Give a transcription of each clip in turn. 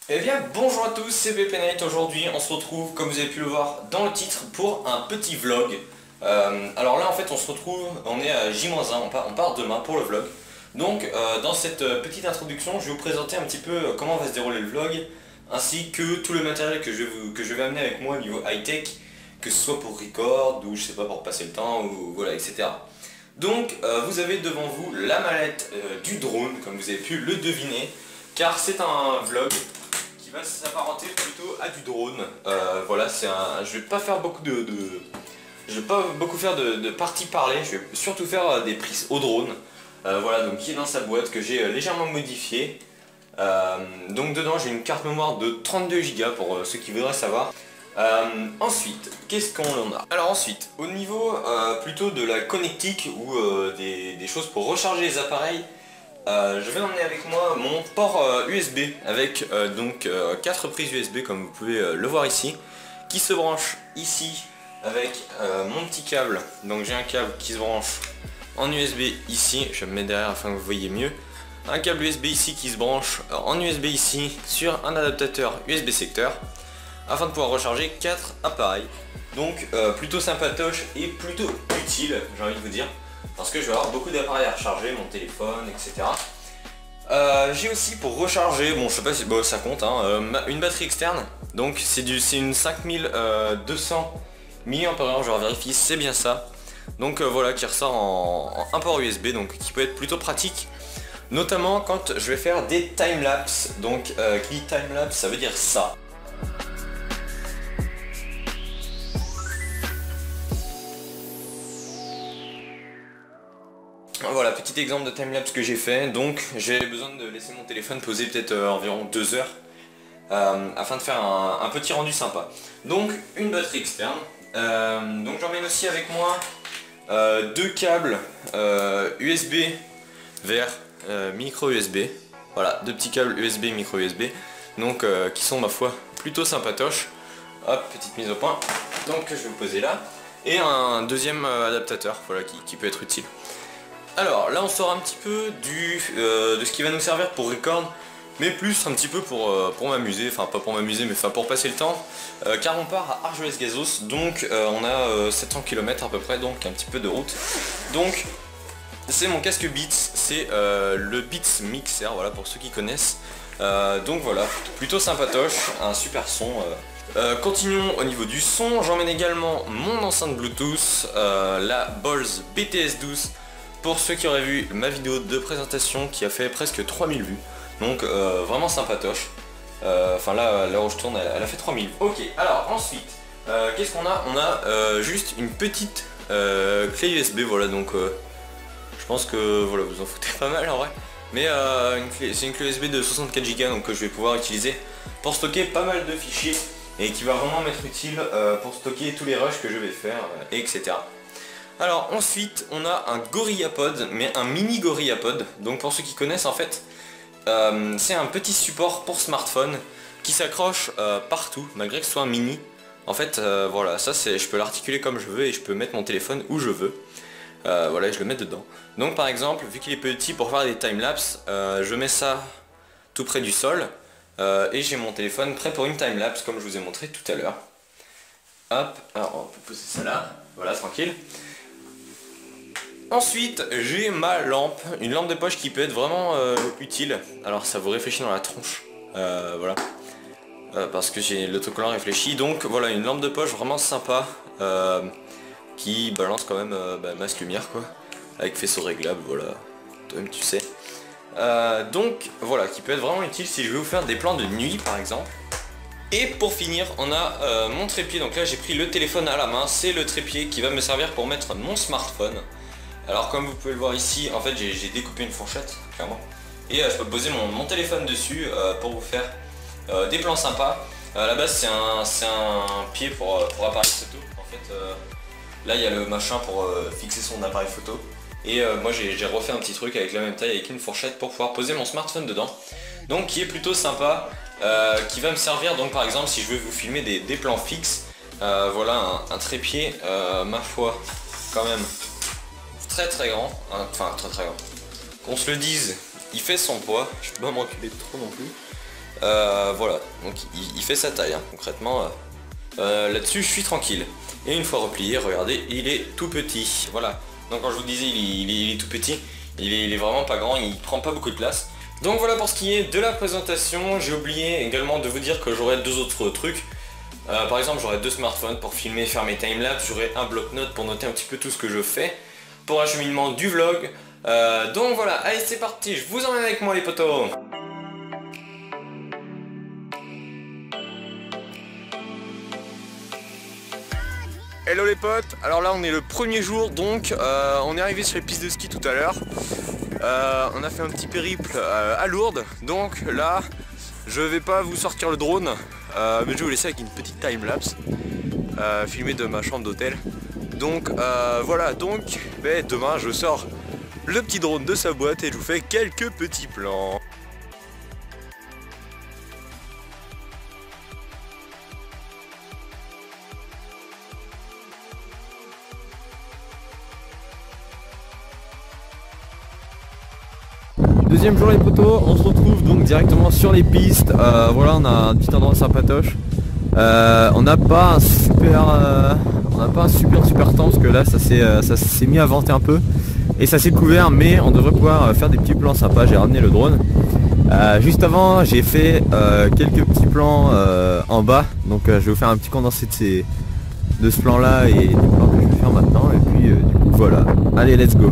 Eh bien bonjour à tous, c'est BP Night. Aujourd'hui on se retrouve, comme vous avez pu le voir dans le titre, pour un petit vlog. Alors là en fait on se retrouve, on est à J-1, on part demain pour le vlog. Donc dans cette petite introduction je vais vous présenter un petit peu comment va se dérouler le vlog, ainsi que tout le matériel que je vais amener avec moi au niveau high-tech, que ce soit pour record ou je sais pas pour passer le temps ou voilà etc. Donc vous avez devant vous la mallette du drone, comme vous avez pu le deviner, car c'est un vlog qui va s'apparenter plutôt à du drone. Voilà, je vais pas faire beaucoup je vais pas beaucoup faire de parties parlées, je vais surtout faire des prises au drone. Voilà, donc qui est dans sa boîte que j'ai légèrement modifié. Donc dedans j'ai une carte mémoire de 32 Go pour ceux qui voudraient savoir. Ensuite, qu'est-ce qu'on en a? Alors ensuite, au niveau plutôt de la connectique ou des choses pour recharger les appareils, je vais emmener avec moi mon port USB avec donc 4 prises USB comme vous pouvez le voir ici, qui se branche ici avec mon petit câble. Donc j'ai un câble qui se branche en USB ici, je vais me mettre derrière afin que vous voyez mieux. Un câble USB ici qui se branche en USB ici sur un adaptateur USB secteur, afin de pouvoir recharger 4 appareils. Donc plutôt sympatoche et plutôt utile, j'ai envie de vous dire, parce que je vais avoir beaucoup d'appareils à recharger, mon téléphone, etc. J'ai aussi pour recharger, bon je sais pas si ça compte, hein, une batterie externe. Donc c'est une 5200 mAh, je vérifie, c'est bien ça. Donc voilà, qui ressort en un port USB, donc qui peut être plutôt pratique, notamment quand je vais faire des timelapse. Donc qui dit timelapse, ça veut dire ça. Voilà, petit exemple de timelapse que j'ai fait. Donc j'ai besoin de laisser mon téléphone posé peut-être environ 2 heures afin de faire un petit rendu sympa. Donc une batterie externe. Donc j'emmène aussi avec moi deux câbles USB vers micro USB. Voilà, deux petits câbles USB micro USB. Donc qui sont ma foi plutôt sympatoches. Hop, petite mise au point. Donc je vais vous poser là. Et un deuxième adaptateur, voilà, qui peut être utile. Alors là on sort un petit peu de ce qui va nous servir pour record, mais plus un petit peu pour m'amuser, enfin pas pour m'amuser mais pour passer le temps, car on part à Argelès-Gazos, donc on a 700 km à peu près, donc un petit peu de route. Donc c'est mon casque Beats, c'est le Beats Mixer, voilà pour ceux qui connaissent. Donc voilà, plutôt sympatoche, un super son. Continuons au niveau du son, j'emmène également mon enceinte Bluetooth, la Bose BTS12. Pour ceux qui auraient vu ma vidéo de présentation qui a fait presque 3000 vues, donc vraiment sympatoche. Enfin là où je tourne, elle a fait 3000. Ok, alors ensuite, qu'est-ce qu'on a? On a juste une petite clé USB, voilà, donc je pense que voilà, vous en foutez pas mal en vrai. Mais c'est une clé USB de 64 Go, donc que je vais pouvoir utiliser pour stocker pas mal de fichiers et qui va vraiment m'être utile pour stocker tous les rushs que je vais faire, etc. Alors ensuite on a un GorillaPod, mais un mini GorillaPod. Donc pour ceux qui connaissent en fait, c'est un petit support pour smartphone qui s'accroche partout malgré que ce soit un mini. En fait voilà, ça je peux l'articuler comme je veux et je peux mettre mon téléphone où je veux. Voilà, je le mets dedans. Donc par exemple, vu qu'il est petit, pour faire des timelapse, je mets ça tout près du sol et j'ai mon téléphone prêt pour une timelapse comme je vous ai montré tout à l'heure. Hop, alors on peut poser ça là, voilà, tranquille. Ensuite, j'ai ma lampe, une lampe de poche qui peut être vraiment utile. Alors ça vous réfléchit dans la tronche, voilà, parce que j'ai l'autocollant réfléchi. Donc voilà, une lampe de poche vraiment sympa, qui balance quand même masse lumière quoi, avec faisceau réglable, voilà, toi-même tu sais. Donc voilà, qui peut être vraiment utile si je veux vous faire des plans de nuit par exemple. Et pour finir, on a mon trépied. Donc là j'ai pris le téléphone à la main, c'est le trépied qui va me servir pour mettre mon smartphone. Alors comme vous pouvez le voir ici, en fait j'ai découpé une fourchette, clairement. Et je peux poser mon téléphone dessus pour vous faire des plans sympas. À la base c'est un pied pour appareil photo. En fait là il y a le machin pour fixer son appareil photo. Et moi j'ai refait un petit truc avec la même taille, avec une fourchette pour pouvoir poser mon smartphone dedans. Donc qui est plutôt sympa, qui va me servir donc par exemple si je veux vous filmer des plans fixes. Voilà un trépied, ma foi, quand même très grand, enfin très grand, qu'on se le dise, il fait son poids, je peux pas m'enculer trop non plus, Voilà, donc il fait sa taille, hein. Concrètement, là-dessus je suis tranquille. Et une fois replié, regardez, il est tout petit. Voilà, donc quand je vous disais il est tout petit, il est vraiment pas grand, il prend pas beaucoup de place. Donc voilà pour ce qui est de la présentation. J'ai oublié également de vous dire que j'aurai deux autres trucs. Par exemple, j'aurai deux smartphones pour filmer et faire mes timelapses, j'aurai un bloc-notes pour noter un petit peu tout ce que je fais, pour l'acheminement du vlog. Donc voilà, allez c'est parti, je vous emmène avec moi les potos. Hello les potes, alors là on est le premier jour, donc on est arrivé sur les pistes de ski tout à l'heure. On a fait un petit périple à Lourdes, donc là je vais pas vous sortir le drone, mais je vais vous laisser avec une petite timelapse filmée de ma chambre d'hôtel. Donc voilà, donc demain je sors le petit drone de sa boîte et je vous fais quelques petits plans. Deuxième jour les potos, on se retrouve donc directement sur les pistes. Voilà, on a un petit endroit sympatoche. On n'a pas un super temps parce que là ça s'est mis à venter un peu et ça s'est couvert, mais on devrait pouvoir faire des petits plans sympas. J'ai ramené le drone. Juste avant j'ai fait quelques petits plans en bas, donc je vais vous faire un petit condensé de ce plan là et des plans que je vais faire maintenant, et puis du coup voilà, allez let's go.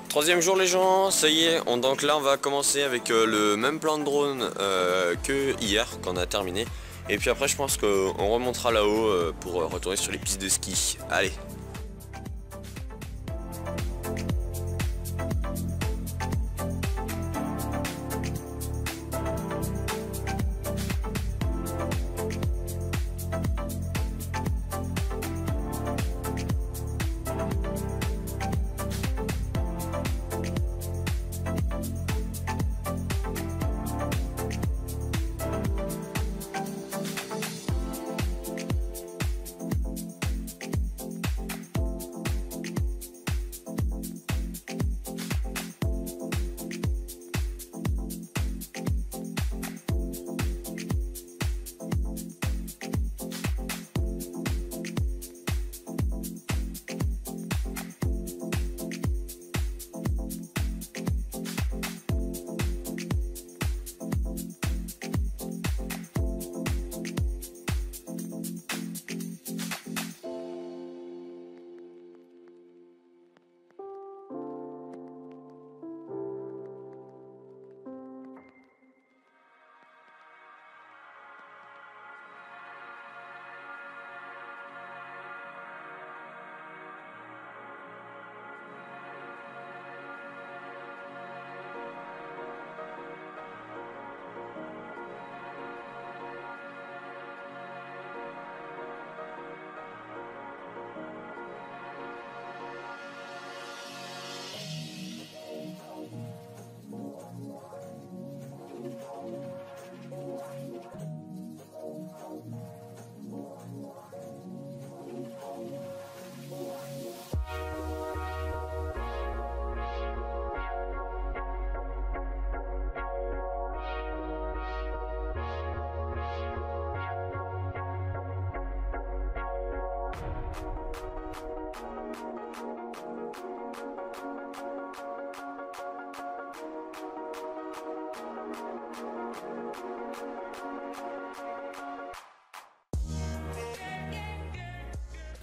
Troisième jour les gens, ça y est, donc là on va commencer avec le même plan de drone que hier qu'on a terminé. Et puis après je pense qu'on remontera là-haut pour retourner sur les pistes de ski. Allez.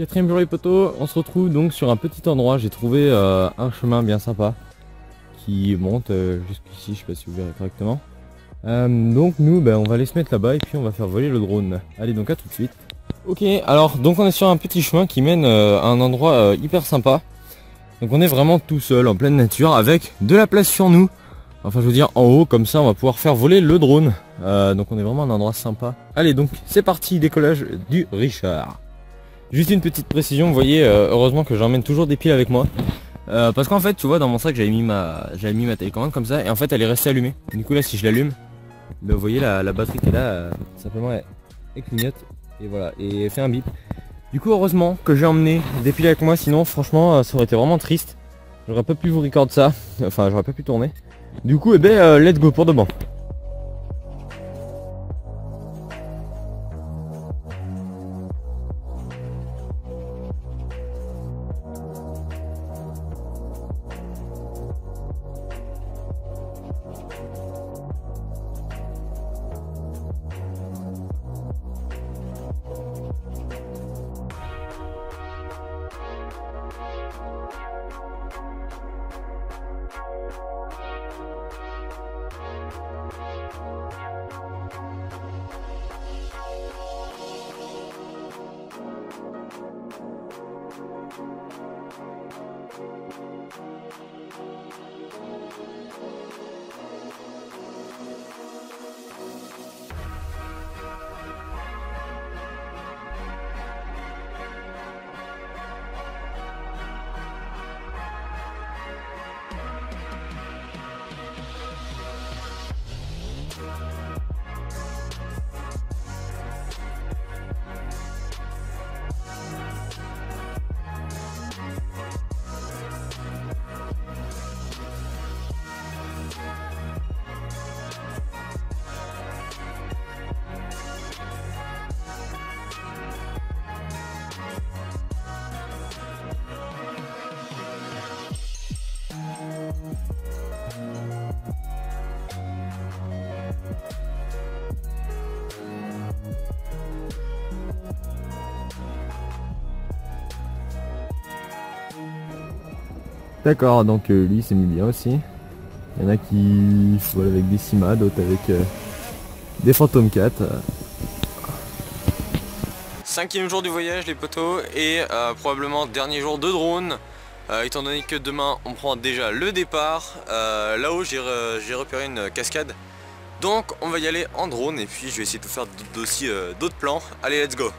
Quatrième jour les potos, on se retrouve donc sur un petit endroit. J'ai trouvé un chemin bien sympa qui monte jusqu'ici, je sais pas si vous verrez correctement. Donc nous on va aller se mettre là-bas et puis on va faire voler le drone. Allez, donc à tout de suite. Ok, alors donc on est sur un petit chemin qui mène à un endroit hyper sympa. Donc on est vraiment tout seul en pleine nature avec de la place sur nous. Enfin je veux dire en haut, comme ça on va pouvoir faire voler le drone. Donc on est vraiment à un endroit sympa. Allez, donc c'est parti, décollage du Richard. Juste une petite précision, vous voyez, heureusement que j'emmène toujours des piles avec moi. Parce qu'en fait, tu vois, dans mon sac, j'avais mis ma télécommande comme ça, et en fait, elle est restée allumée. Du coup, là, si je l'allume, vous voyez la batterie qui est là, simplement, elle clignote, et voilà, et elle fait un bip. Du coup, heureusement que j'ai emmené des piles avec moi, sinon, franchement, ça aurait été vraiment triste. J'aurais pas pu vous recorder ça, enfin, j'aurais pas pu tourner. Du coup, let's go pour de bon. D'accord, donc lui s'est mis bien aussi. Il y en a qui volent avec des Sima, d'autres avec des Phantom 4. Cinquième jour du voyage les potos et probablement dernier jour de drone. Étant donné que demain on prend déjà le départ, là-haut j'ai repéré une cascade. Donc on va y aller en drone et puis je vais essayer de faire aussi d'autres plans. Allez, let's go!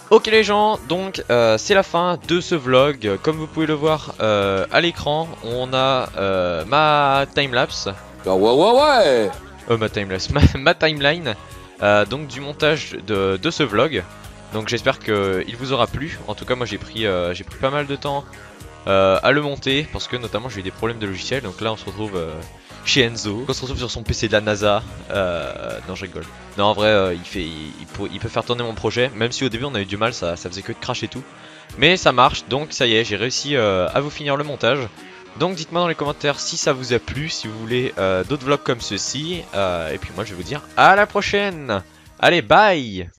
Ok les gens, donc c'est la fin de ce vlog. Comme vous pouvez le voir à l'écran, on a ma timelapse. Ma timelapse, ma timeline donc du montage de ce vlog. Donc j'espère qu'il vous aura plu. En tout cas moi j'ai pris pas mal de temps à le monter parce que notamment j'ai eu des problèmes de logiciel. Donc là on se retrouve chez Enzo, on se retrouve sur son PC de la NASA. Non je rigole. Non en vrai il peut faire tourner mon projet. Même si au début on a eu du mal, ça faisait que de crash et tout. Mais ça marche, donc ça y est, j'ai réussi à vous finir le montage. Donc dites-moi dans les commentaires si ça vous a plu, si vous voulez d'autres vlogs comme ceci. Et puis moi je vais vous dire à la prochaine. Allez bye.